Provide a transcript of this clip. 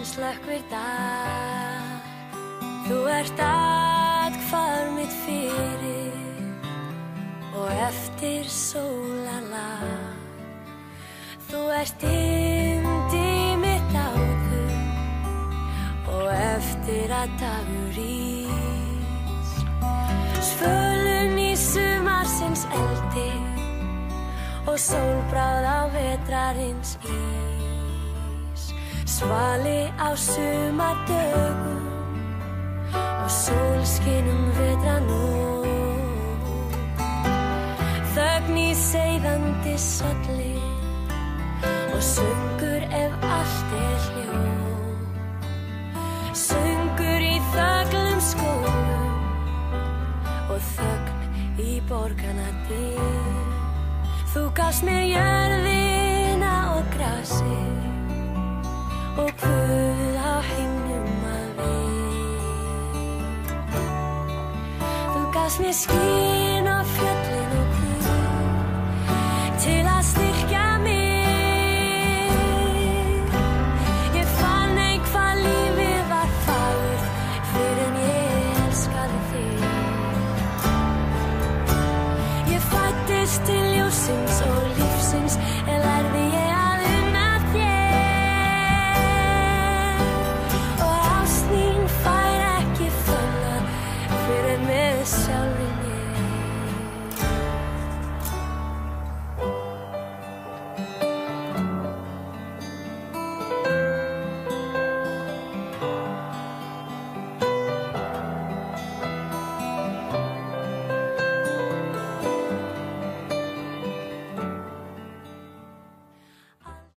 slökkvir dag. Þú ert athvarf mitt fyrir og eftir sólarlag. Þú ert yndi mitt áður og eftir að dagur rís. Svölun í sumarsins eldi og sólbráð á vetrarins ís. Svali á sumardögum og sólskinum vetranótt. Þögn í seiðandi solli og söngur ef allt hljóð. Söngur í þöglum skógum og þögn í borgarna dyr. Þú gafst mér jörðina og grasið og Guð á himnum að við. Þú gafst mér skín og fjöllin og Guð til að styrkja mig. Ég fann hvað lífið var fagurt fyrr en ég elskaði þig. Ég fæddist til ljósins og lífsins